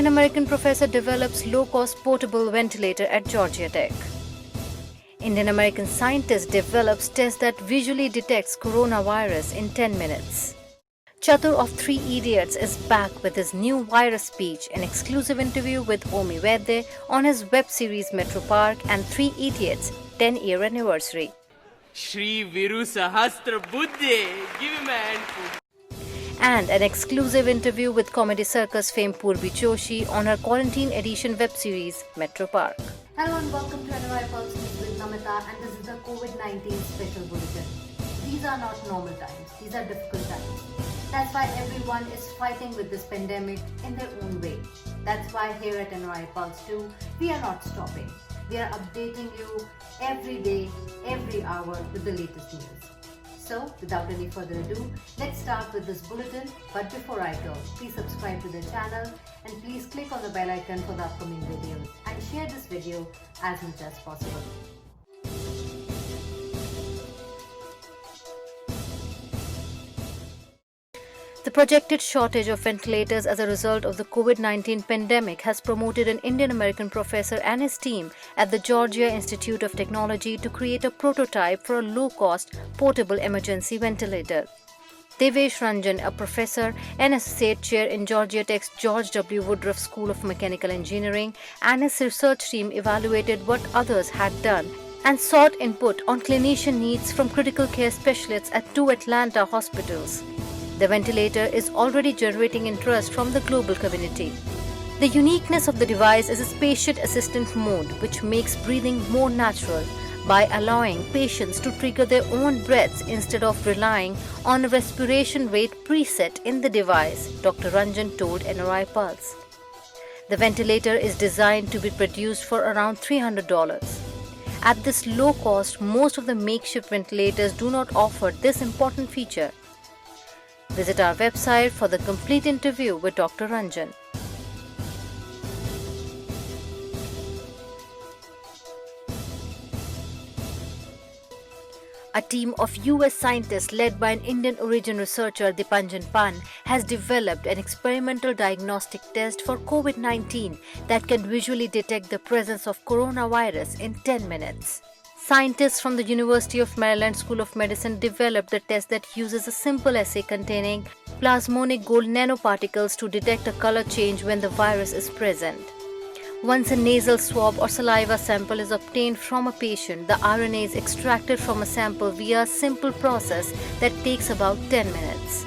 Indian-American professor develops low-cost portable ventilator at Georgia Tech. Indian-American scientist develops test that visually detects coronavirus in 10 minutes. Chatur of Three Idiots is back with his new virus speech, an exclusive interview with Omi Vaidya on his web series Metro Park and Three Idiots 10-year anniversary. Shri Viru Sahastra Buddhe, give him a handful. And an exclusive interview with comedy circus fame Purvi Joshi on her quarantine edition web series Metro Park. Hello and welcome to NRI Pulse News with Namita, and this is the COVID-19 special bulletin. These are not normal times, these are difficult times. That's why everyone is fighting with this pandemic in their own way. That's why here at NRI Pulse 2, we are not stopping. We are updating you every day, every hour with the latest news. So, without any further ado, let's start with this bulletin. But before I go, please subscribe to the channel and please click on the bell icon for the upcoming videos and share this video as much as possible. The projected shortage of ventilators as a result of the COVID-19 pandemic has promoted an Indian-American professor and his team at the Georgia Institute of Technology to create a prototype for a low-cost, portable emergency ventilator. Devesh Ranjan, a professor and associate chair in Georgia Tech's George W. Woodruff School of Mechanical Engineering, and his research team evaluated what others had done and sought input on clinician needs from critical care specialists at 2 Atlanta hospitals. The ventilator is already generating interest from the global community. The uniqueness of the device is its patient assistant mode, which makes breathing more natural by allowing patients to trigger their own breaths instead of relying on a respiration rate preset in the device, Dr. Ranjan told NRI Pulse. The ventilator is designed to be produced for around $300. At this low cost, most of the makeshift ventilators do not offer this important feature. Visit our website for the complete interview with Dr. Ranjan. A team of US scientists led by an Indian origin researcher Dipanjan Pan has developed an experimental diagnostic test for COVID-19 that can visually detect the presence of coronavirus in 10 minutes. Scientists from the University of Maryland School of Medicine developed a test that uses a simple assay containing plasmonic gold nanoparticles to detect a color change when the virus is present. Once a nasal swab or saliva sample is obtained from a patient, the RNA is extracted from a sample via a simple process that takes about 10 minutes.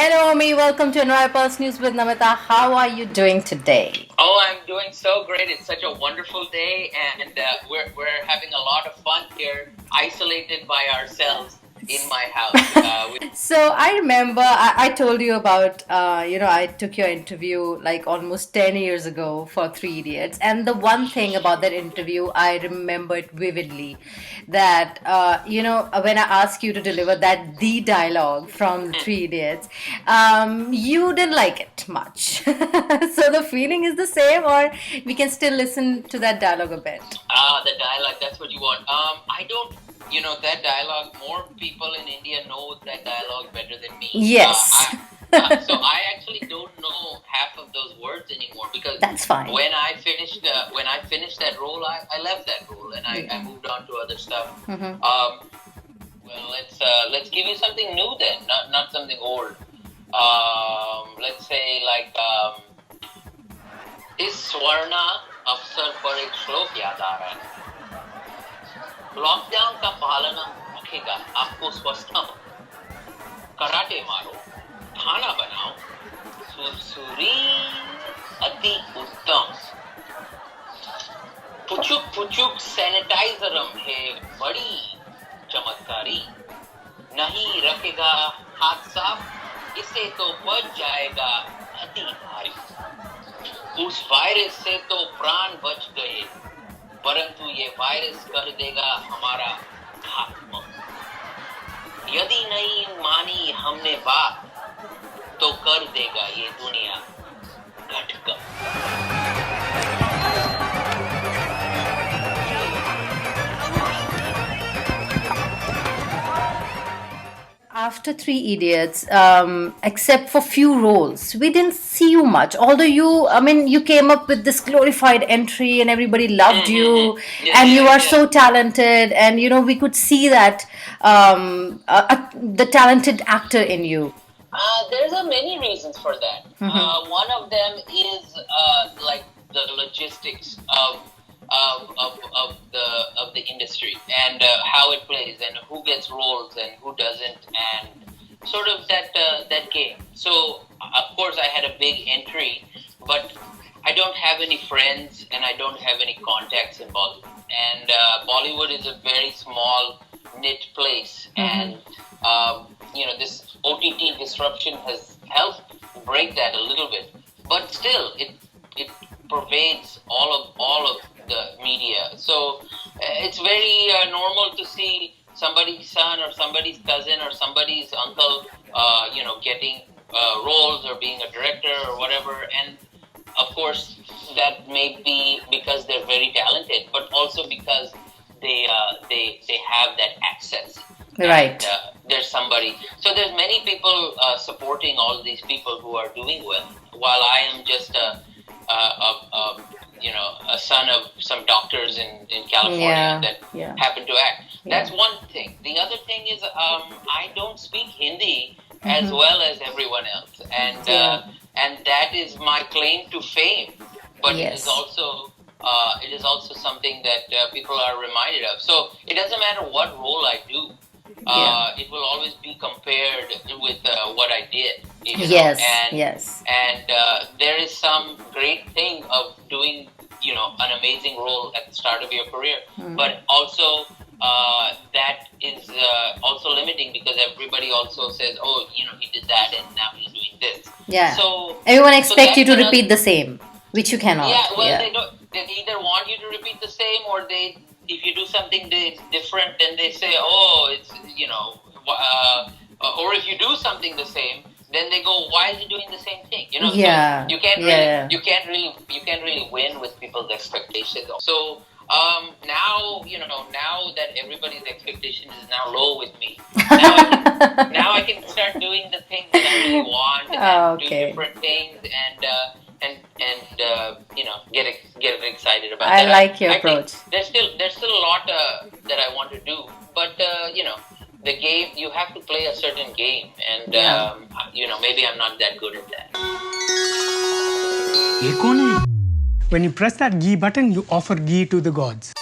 Hello, Omi. Welcome to NRI Pulse News with Namita. How are you doing today? Oh, I'm doing so great. It's such a wonderful day, and we're having a lot of fun here, isolated by ourselves in my house. So I remember I told you about, I took your interview like almost 10 years ago for Three Idiots. And the one thing about that interview, I remember it vividly, that, when I asked you to deliver the dialogue from Three Idiots, you didn't like it much. So the feeling is the same, or we can still listen to that dialogue a bit? The dialogue, that's what you want. I don't, that dialogue, more people in India know that dialogue better than me. Yes. So I actually don't know half of those words anymore, because that's fine. When I finished that role, I left that role and I moved on to other stuff. Mm-hmm. Well, let's give you something new then, not something old. Let's say like इस स्वर्ण अवसर पर एक श्लोक याद आ रहा है. Lockdown का पालन रखेगा आपको स्वस्थ हो, कराटे मारो, खाना बनाओ, सुरसुरी अति उत्तम, पुचुक सैनिटाइजरम है बड़ी चमत्कारी, नहीं रखेगा हाथ साफ इससे तो बच जाएगा अति भारी. उस वायरस से तो प्राण बच गए, परंतु ये वायरस कर देगा हमारा खात्मा. यदि नहीं मानी हमने बात, तो कर देगा ये दुनिया घटकर. after Three Idiots, except for few roles, we didn't see you much. Although you came up with this glorified entry and everybody loved you, and you are so talented, and we could see that the talented actor in you. There's many reasons for that. One of them is like the logistics of the industry and how it plays and who gets roles and who doesn't and sort of that game. So of course I had a big entry, but I don't have any friends and I don't have any contacts in Bollywood. And Bollywood is a very small knit place, and this OTT disruption has helped break that a little bit. But still, it pervades all of the media. So it's very normal to see somebody's son or somebody's cousin or somebody's uncle, getting roles or being a director or whatever. And of course, that may be because they're very talented, but also because they have that access. Right. And, there's somebody. So there's many people supporting all these people who are doing well, while I am just a son of some doctors in California that happen to act. That's one thing. The other thing is I don't speak Hindi as well as everyone else, and that is my claim to fame. But it is also something that people are reminded of. So it doesn't matter what role I do. It will always be compared with what I did. And there is some great thing of doing, an amazing role at the start of your career, but also that is also limiting because everybody also says, "Oh, he did that, and now he's doing this." Yeah. So everyone expects you to repeat the same, which you cannot. Yeah. Well, they don't. They either want you to repeat the same, or if you do something different, then they say, "Oh, it's or if you do something the same, then they go, "Why is he doing the same thing?" So you can't really win with people's expectations. So now that everybody's expectation is now low with me, now I can start doing the things that I really want and do different things and get excited about that. I like your approach. There's still a lot that I want to do, but the game, you have to play a certain game, and maybe I'm not that good at that. When you press that ghee button, you offer ghee to the gods.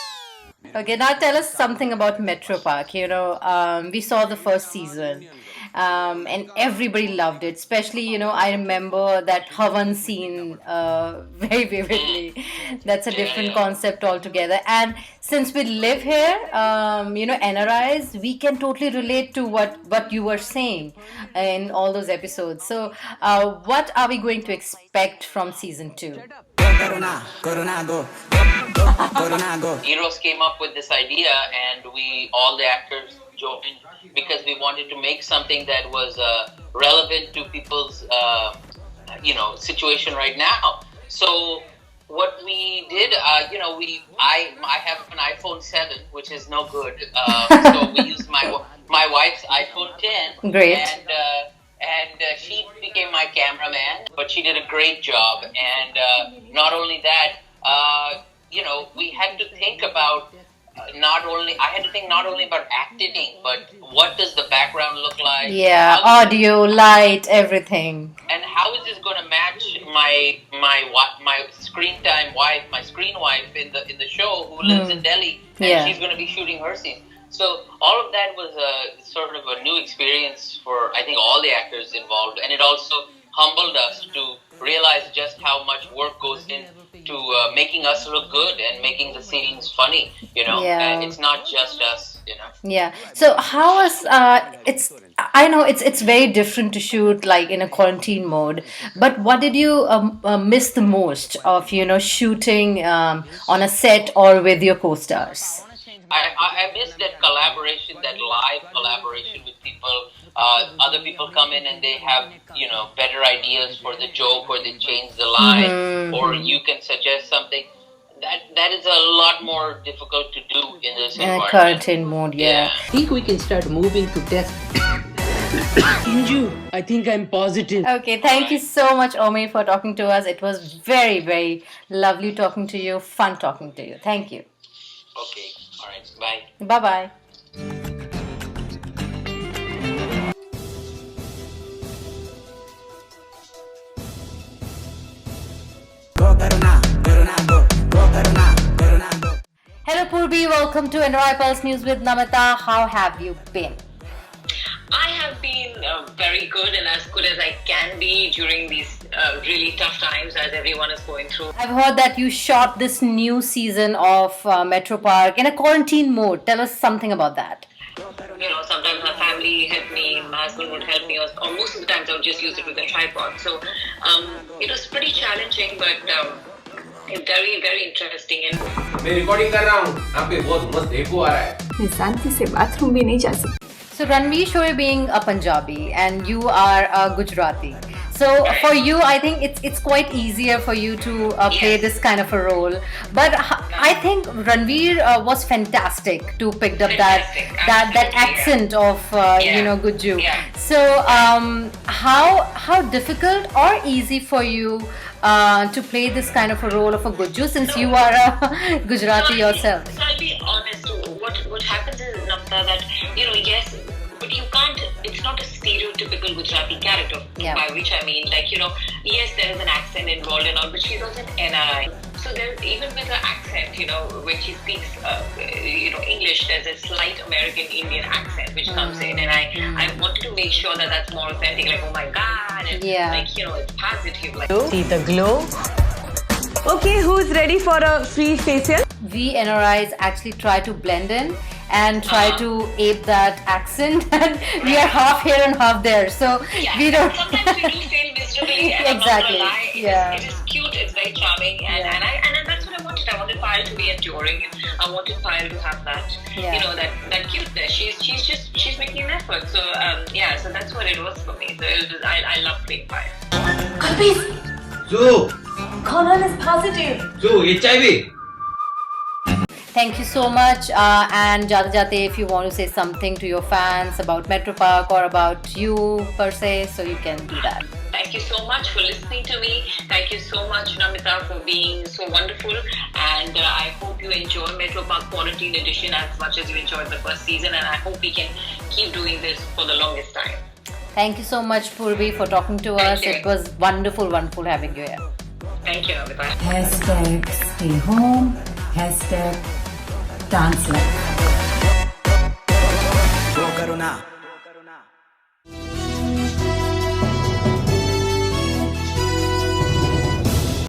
Okay, now tell us something about Metro Park. We saw the first season. And everybody loved it. Especially, I remember that Havan scene very vividly. That's a different concept altogether. And since we live here, NRIs, we can totally relate to what you were saying in all those episodes. So, what are we going to expect from season 2? Eros came up with this idea, and all the actors joined because we wanted to make something that was relevant to people's situation right now. So what we did, I have an iPhone 7, which is no good. So we used my wife's iPhone 10. Great. And she became my cameraman, but she did a great job. And not only that, we had to think about not only about acting, but what does the background look like? Yeah, audio, light, everything. And how is this going to match my screen time wife, my screen wife in the show who lives in Delhi, and she's going to be shooting her scene. So all of that was a sort of a new experience for, I think, all the actors involved, and it also humbled us to realize just how much work goes into making us look good and making the scenes funny, and it's not just us, Yeah. So how was I know it's very different to shoot like in a quarantine mode, but what did you miss the most of shooting on a set or with your co-stars? I miss that collaboration, that live collaboration with people. Other people come in and they have, better ideas for the joke, or they change the line, or you can suggest something. That is a lot more difficult to do in this environment. In a quarantine mode, I think we can start moving to test Inju, I think I'm positive. Okay, thank you so much, Omi, for talking to us. It was very, very lovely talking to you, fun talking to you. Thank you. Okay, alright, bye. Bye bye. Hello, Purvi. Welcome to NRI Pulse News with Namita. How have you been? I have been very good and as good as I can be during these really tough times as everyone is going through. I've heard that you shot this new season of Metro Park in a quarantine mode. Tell us something about that. You know, sometimes my family helped me, my husband would help me, or most of the times I would just use it with a tripod. So it was pretty challenging, but very, very interesting. And मैं recording कर रहा हूँ यहाँ पे बहुत मस्त एको आ रहा है मैं शांति से बाथरूम भी नहीं जा सकती. So Ranveer Shoaib being a Punjabi and you are a Gujarati. So for you, I think it's quite easier for you to play Yes. this kind of a role. But I think Ranveer was fantastic to pick up that Absolutely, accent of Guju. Yeah. So how difficult or easy for you to play this kind of a role of a Guju since you are a Gujarati yourself? So I'll be honest, what happens is, Namta, that, yes, but you can't, it's not a stereotypical Gujarati character, Yeah. by which I mean, yes, there is an accent involved and all, but she's also an NRI. So there's, even with her accent, when she speaks, English, there's a slight American Indian accent which comes in, and I wanted to make sure that that's more authentic, like, oh my God, and Yeah. it's positive, like. See the glow. Okay, who's ready for a free facial? We NRIs actually try to blend in and try to ape that accent, and we are half here and half there, so Yeah, we don't. sometimes we do fail miserably. And Exactly, I'm not gonna lie, yeah. it is cute. It's very charming, and that's what I wanted. I wanted Payal to be enduring. I wanted Payal to have that, Yeah. that cuteness. She's making an effort. So so that's what it was for me. So I love playing Payal. Zoo Conan is positive. Zoo HIV Thank you so much. And Jate Jate, if you want to say something to your fans about Metro Park or about you per se, so you can do that. Thank you so much for listening to me. Thank you so much, Namita, for being so wonderful. And I hope you enjoy Metro Park Quarantine Edition as much as you enjoyed the first season. And I hope we can keep doing this for the longest time. Thank you so much, Purvi, for talking to us. you. It was wonderful having you here. Thank you, Namita. Hashtag stay home. Hashtag dance life. Go Karuna.